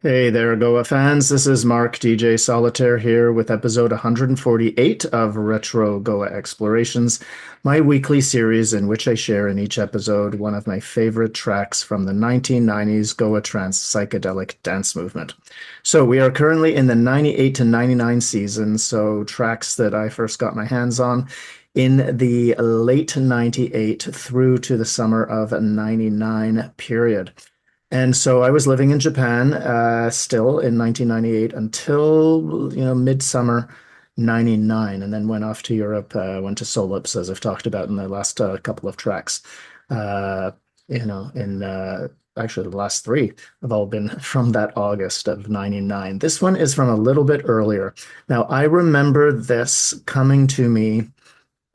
Hey there, Goa fans. This is Mark DJ Solitaire here with episode 148 of Retro Goa Explorations, my weekly series in which I share in each episode one of my favorite tracks from the 1990s Goa Trance psychedelic dance movement. So we are currently in the 98 to 99 season, so tracks that I first got my hands on in the late 98 through to the summer of 99 period. And so I was living in Japan still in 1998 until, midsummer 99, and then went off to Europe, went to Solips, as I've talked about in the last couple of tracks. Uh, in actually the last three have all been from that August of 99. This one is from a little bit earlier. Now, I remember this coming to me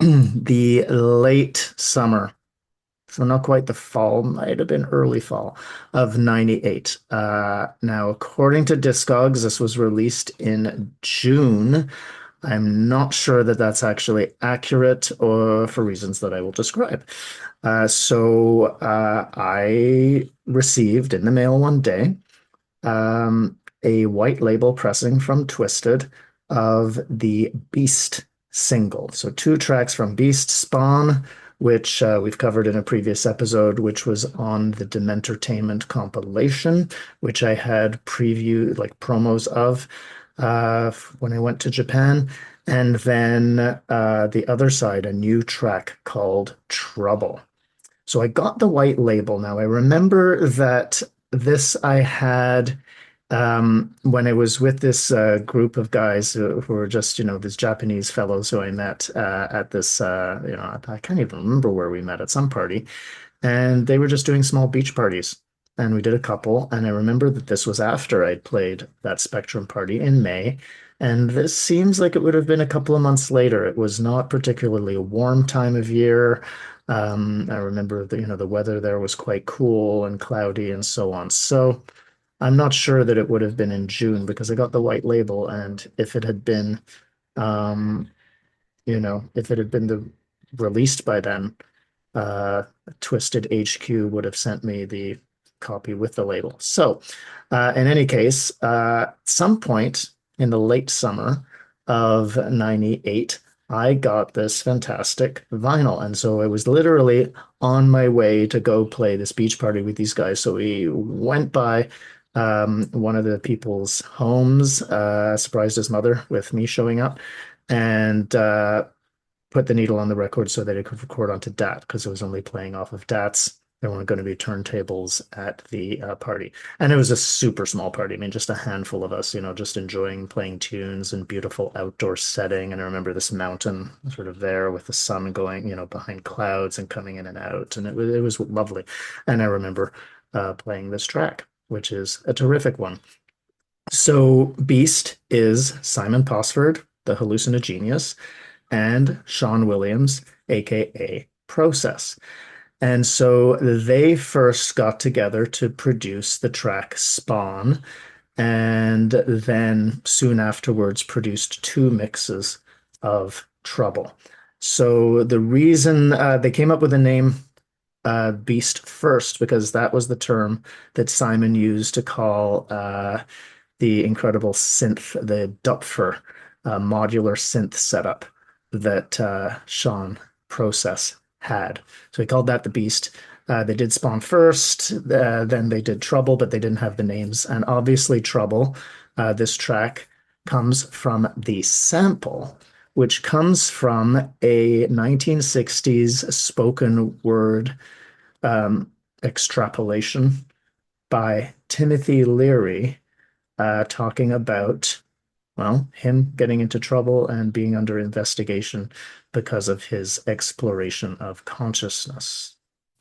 the late summer, so not quite the fall, might have been early fall of 98. Now, according to Discogs, this was released in June. I'm not sure that that's actually accurate or for reasons that I will describe. I received in the mail one day a white label pressing from Twisted of the Beast single. So two tracks from Beast, Spawn, which we've covered in a previous episode, which was on the Dementertainment compilation, which I had preview like promos of when I went to Japan. And then the other side, a new track called Trouble. So I got the white label. Now I remember that this I had when I was with this group of guys who were just, these Japanese fellows who I met at this, I can't even remember where we met at some party. And they were just doing small beach parties. And we did a couple. And I remember that this was after I'd played that Spectrum party in May. And this seems like it would have been a couple of months later. It was not particularly a warm time of year. I remember the weather there was quite cool and cloudy and so on. So I'm not sure that it would have been in June because I got the white label, and if it had been, um, if it had been released by then, uh, Twisted HQ would have sent me the copy with the label. So, in any case, some point in the late summer of 98, I got this fantastic vinyl. And so I was literally on my way to go play this beach party with these guys. So we went by one of the people's homes, surprised his mother with me showing up, and put the needle on the record so that it could record onto DAT because it was only playing off of DATs. There weren't going to be turntables at the party. And it was a super small party. I mean, just a handful of us, just enjoying playing tunes and beautiful outdoor setting. And I remember this mountain sort of there with the sun going, behind clouds and coming in and out. And it was lovely. And I remember playing this track, which is a terrific one. So Beast is Simon Posford, the hallucinogenius, and Sean Williams, aka Process. And so they first got together to produce the track Spawn, and then soon afterwards produced two mixes of Trouble. So the reason they came up with the name Beast first, because that was the term that Simon used to call the incredible synth, the Dupfer modular synth setup that Sean Process had. So he called that the Beast. They did Spawn first, then they did Trouble, but they didn't have the names. And obviously, Trouble, this track comes from the sample, which comes from a 1960s spoken word extrapolation by Timothy Leary talking about, well, him getting into trouble and being under investigation because of his exploration of consciousness.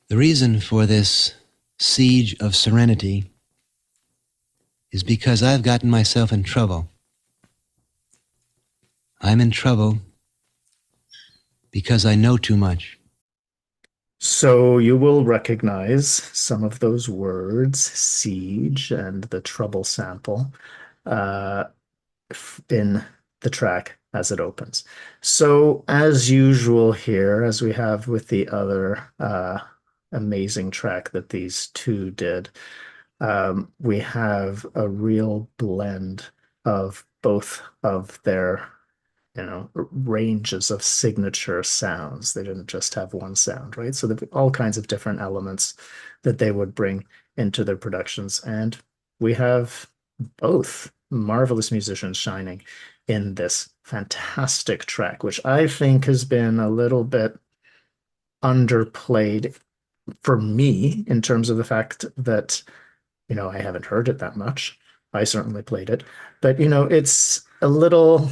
The reason for this siege of serenity is because I've gotten myself in trouble. I'm in trouble because I know too much. So you will recognize some of those words, siege and the trouble sample, uh, in the track as it opens. So, as usual here, as we have with the other amazing track that these two did, We have a real blend of both of their, ranges of signature sounds. They didn't just have one sound, right? So there've all kinds of different elements that they would bring into their productions. And we have both marvelous musicians shining in this fantastic track, which I think has been a little bit underplayed for me in terms of the fact that, I haven't heard it that much. I certainly played it, but it's a little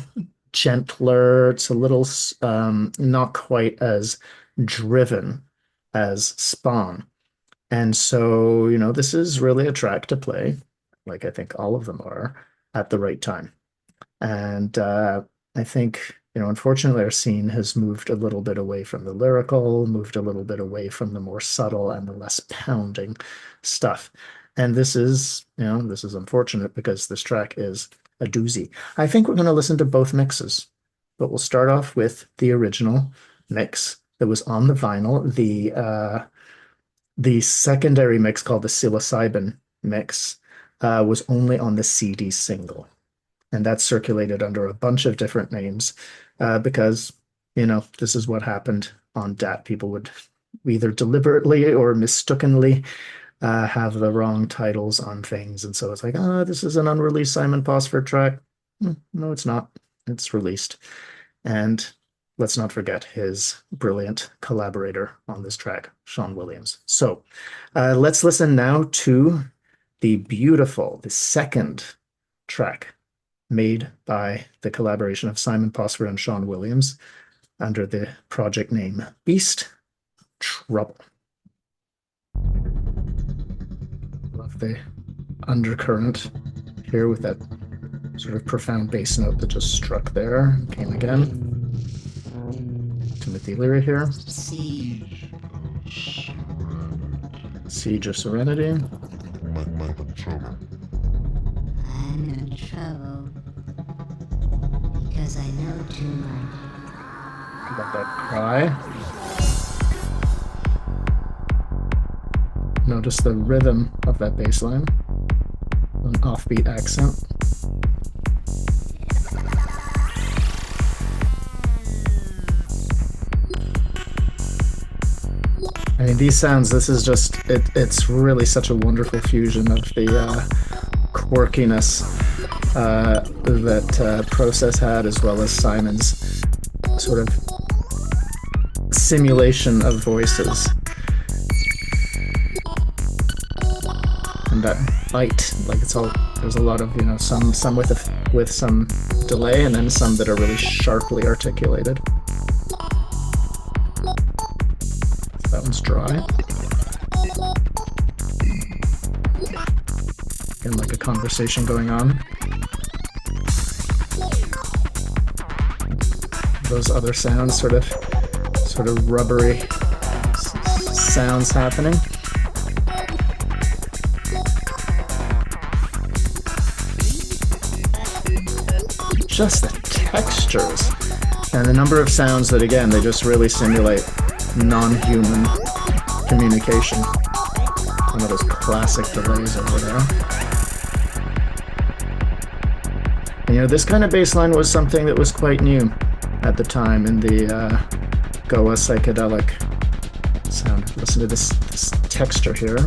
gentler. It's a little not quite as driven as Spawn. And so, this is really a track to play, like I think all of them are, at the right time. And I think, unfortunately, our scene has moved a little bit away from the lyrical, moved a little bit away from the more subtle and the less pounding stuff. And this is unfortunate because this track is a doozy. I think we're going to listen to both mixes, but we'll start off with the original mix that was on the vinyl, the secondary mix called the Psilocybin mix was only on the CD single. And that's circulated under a bunch of different names because, this is what happened on DAT. People would either deliberately or mistakenly have the wrong titles on things. And so it's like, this is an unreleased Simon Posford track. No, it's not. It's released. And let's not forget his brilliant collaborator on this track, Sean Williams. So let's listen now to the second track made by the collaboration of Simon Posford and Sean Williams under the project name Beast Trouble. Love the undercurrent here with that sort of profound bass note that just struck there. Came again. Timothy Leary here. Siege of Serenity. I'm in trouble. I'm in trouble because I know too much. Got that cry. Notice the rhythm of that bass line. An offbeat accent. I mean, these sounds, this is just, it's really such a wonderful fusion of the quirkiness that Process had, as well as Simon's sort of simulation of voices. And that bite, like there's a lot of, some with some delay, and then some that are really sharply articulated. That one's dry. Again, like a conversation going on. Those other sounds, sort of rubbery sounds happening. Just the textures and the number of sounds that, again, they just really simulate non-human communication. One of those classic delays over there. And, this kind of bass line was something that was quite new at the time in the Goa psychedelic sound. Listen to this texture here.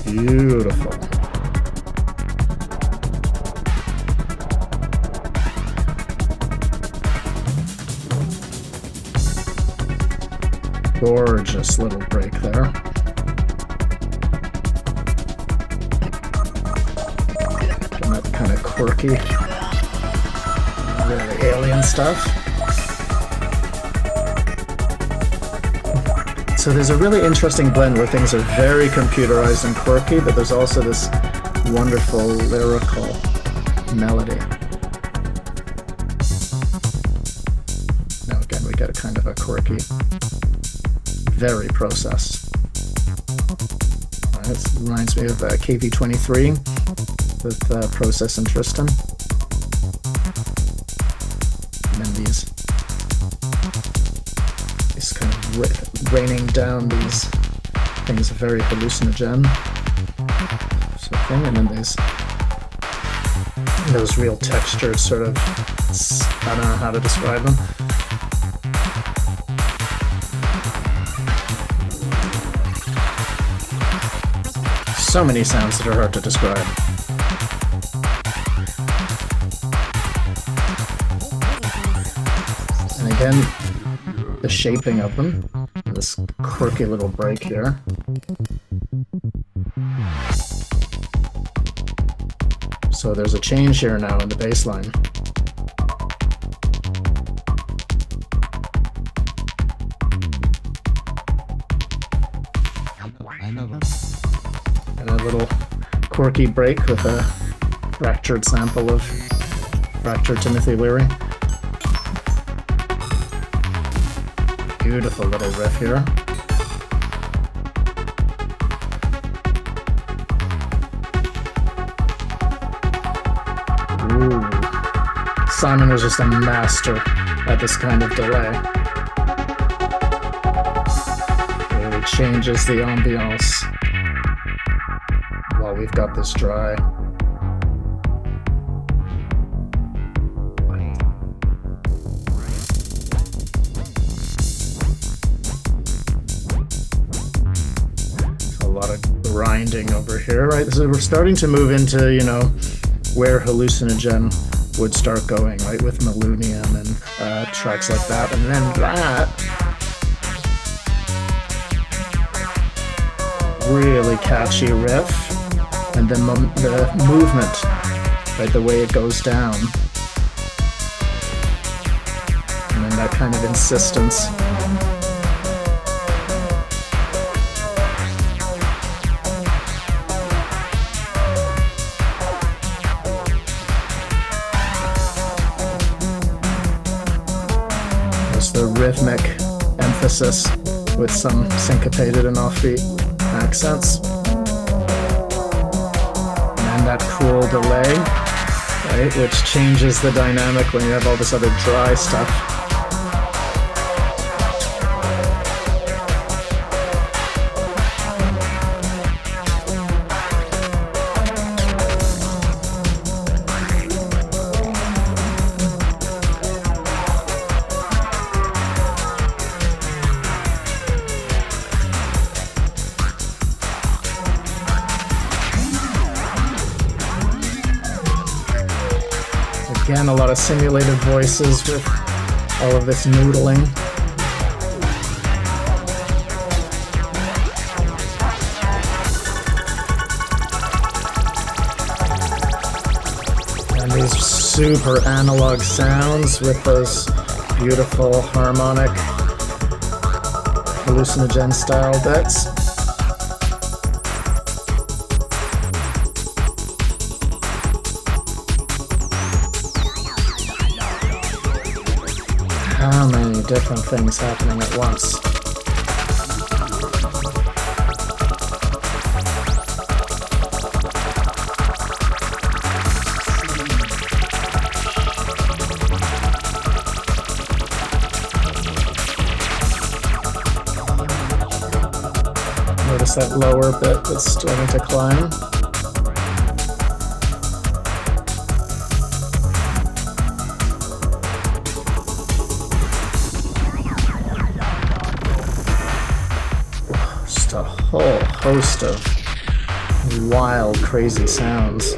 Beautiful. Gorgeous little break there. And that kind of quirky, really alien stuff. So there's a really interesting blend where things are very computerized and quirky, but there's also this wonderful lyrical melody. Now again, we get a kind of a quirky, very processed. This reminds me of KV-23 with Process and Tristan. And then these kind of raining down these things, very hallucinogen sort of thing, and then those real textures, sort of, I don't know how to describe them. So many sounds that are hard to describe. And again, the shaping of them, this quirky little break here. So there's a change here now in the bass line. I know. And a little quirky break with a fractured sample of fractured Timothy Leary. Beautiful little riff here. Ooh. Simon was just a master at this kind of delay. Really changes the ambiance while we've got this dry. A lot of grinding over here, right? So we're starting to move into, you know, where Hallucinogen would start going, right? With Millennium and tracks like that. And then that really catchy riff. And then the movement, right? The way it goes down. And then that kind of insistence. The rhythmic emphasis with some syncopated and offbeat accents. And that cool delay, right, which changes the dynamic when you have all this other dry stuff. Again, a lot of simulated voices with all of this noodling. And these super analog sounds with those beautiful harmonic hallucinogen style bits. How many different things happening at once? Notice that lower bit that's starting to climb. A whole host of wild, crazy sounds.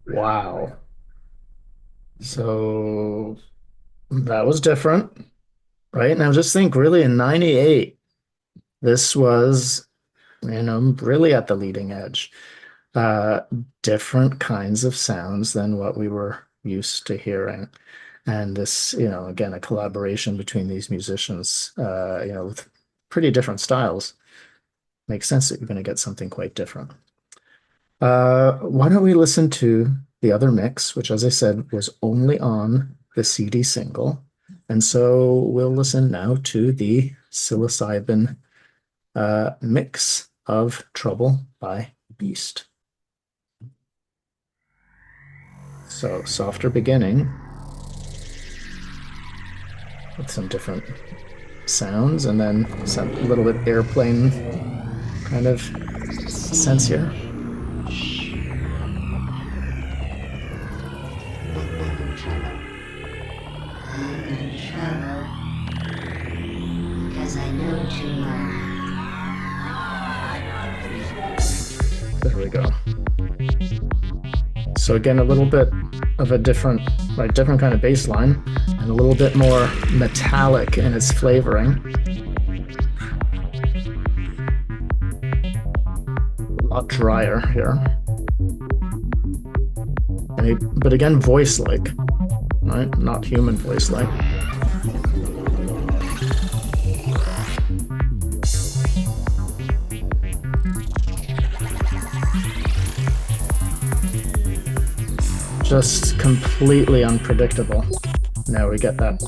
Wow. So that was different. Right? Now just think, really, in 98, this was, you know, really at the leading edge. Different kinds of sounds than what we were used to hearing. And this, you know, again, a collaboration between these musicians, you know, with pretty different styles. Makes sense that you're going to get something quite different. Why don't we listen to the other mix, which, as I said, was only on the CD single. And so we'll listen now to the Psilocybin mix of Trouble by Beast. So softer beginning with some different sounds, and then some little bit airplane kind of sense here. Because I know too much. There we go. So again, a little bit of a different kind of bass line, and a little bit more metallic in its flavoring. A lot drier here. But again, voice-like, right? Not human voice-like. Just completely unpredictable. Now we get that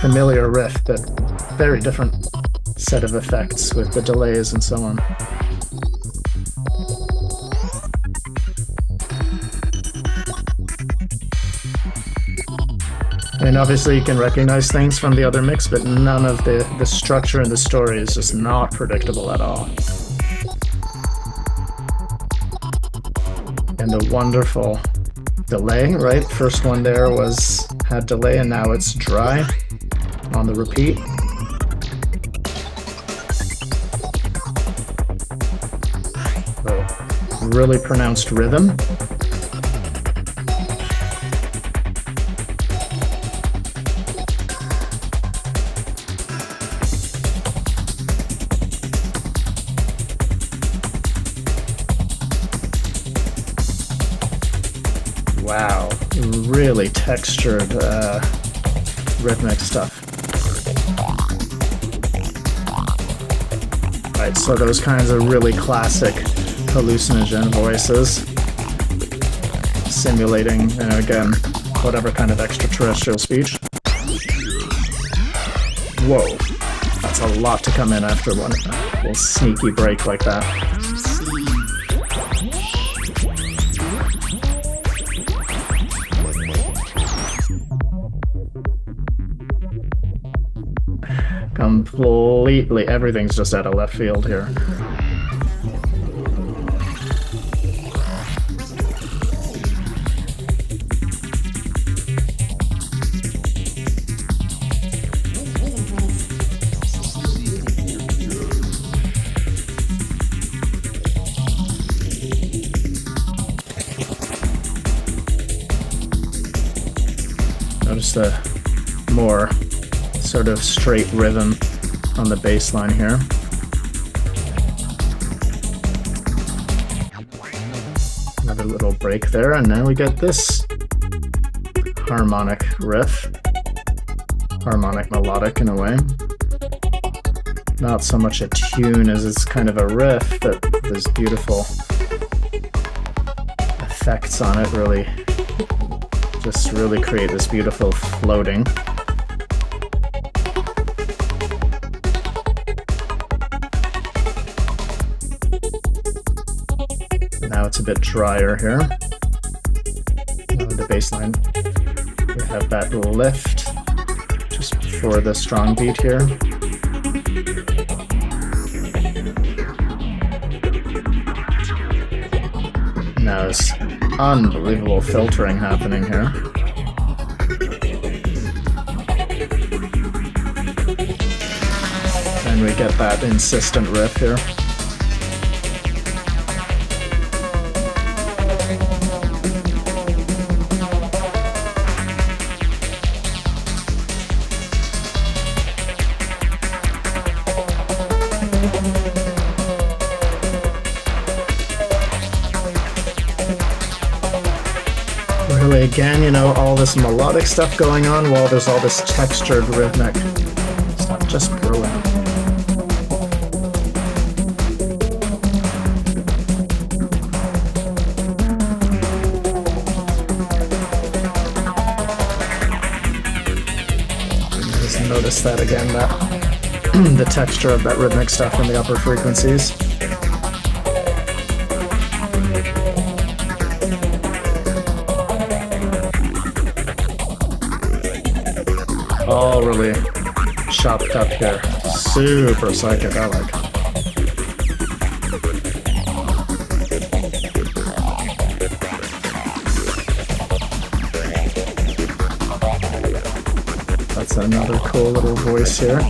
familiar riff, but very different set of effects with the delays and so on. I mean, obviously you can recognize things from the other mix, but none of the structure and the story is just not predictable at all. And a wonderful delay, right? First one there had delay, and now it's dry on the repeat. So really pronounced rhythm. Wow, really textured rhythmic stuff. Right, so those kinds of really classic hallucinogen voices, simulating, again, whatever kind of extraterrestrial speech. Whoa, that's a lot to come in after one little sneaky break like that. Completely, everything's just out of left field here. Notice the more sort of straight rhythm on the bass line here. Another little break there, and now we get this harmonic riff. Harmonic melodic in a way. Not so much a tune as it's kind of a riff, but there's beautiful effects on it, really create this beautiful floating. Now it's a bit drier here. The bass line, we have that lift just before the strong beat here. Now there's unbelievable filtering happening here. And we get that insistent riff here. Really, again, all this melodic stuff going on while there's all this textured rhythmic stuff. Just brilliant. Just notice that again, that the texture of that rhythmic stuff in the upper frequencies. All really chopped up here. Super psychedelic. That's another cool little voice here.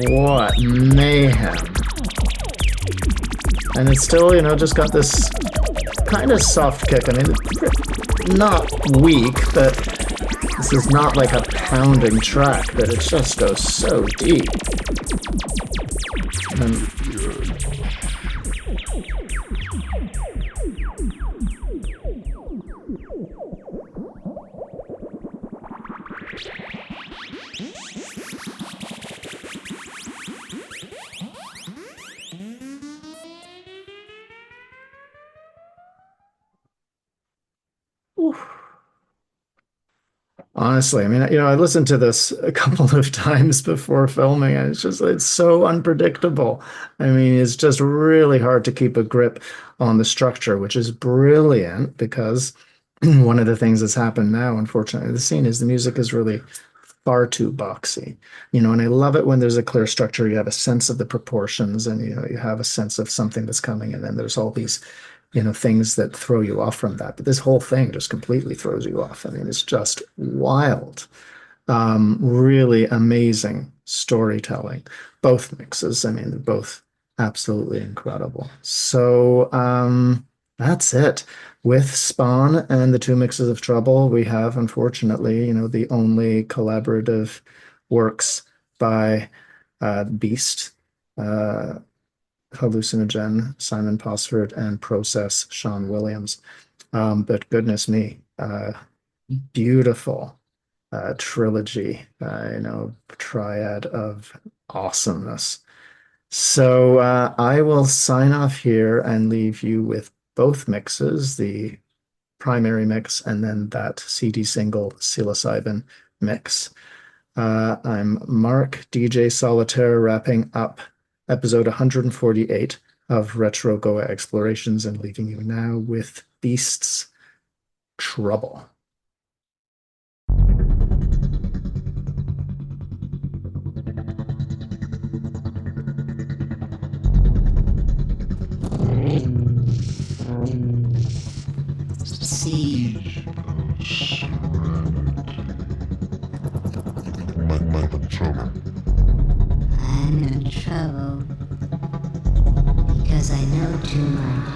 What mayhem. And it's still, just got this kind of soft kick. I mean, not weak, but this is not like a pounding track, but it just goes so deep. And honestly, I mean, I listened to this a couple of times before filming, and it's so unpredictable. I mean, it's just really hard to keep a grip on the structure, which is brilliant because one of the things that's happened now, unfortunately, the scene is the music is really far too boxy, and I love it when there's a clear structure. You have a sense of the proportions, and you have a sense of something that's coming, and then there's all these things that throw you off from that. But this whole thing just completely throws you off. I mean, it's just wild. Really amazing storytelling. Both mixes, I mean, they're both absolutely incredible. So that's it. With Spawn and the two mixes of Trouble, we have, unfortunately, the only collaborative works by Beast, Hallucinogen, Simon Posford, and Process, Sean Williams. But goodness me, beautiful trilogy, triad of awesomeness. So I will sign off here and leave you with both mixes, the primary mix and then that CD single Psilocybin mix. I'm Mark, DJ Solitaire, wrapping up episode 148 of Retro Goa Explorations and leaving you now with Beast's Trouble. Siege I'm in trouble because I know too much.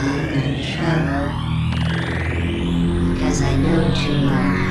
I'm in trouble because I know too much.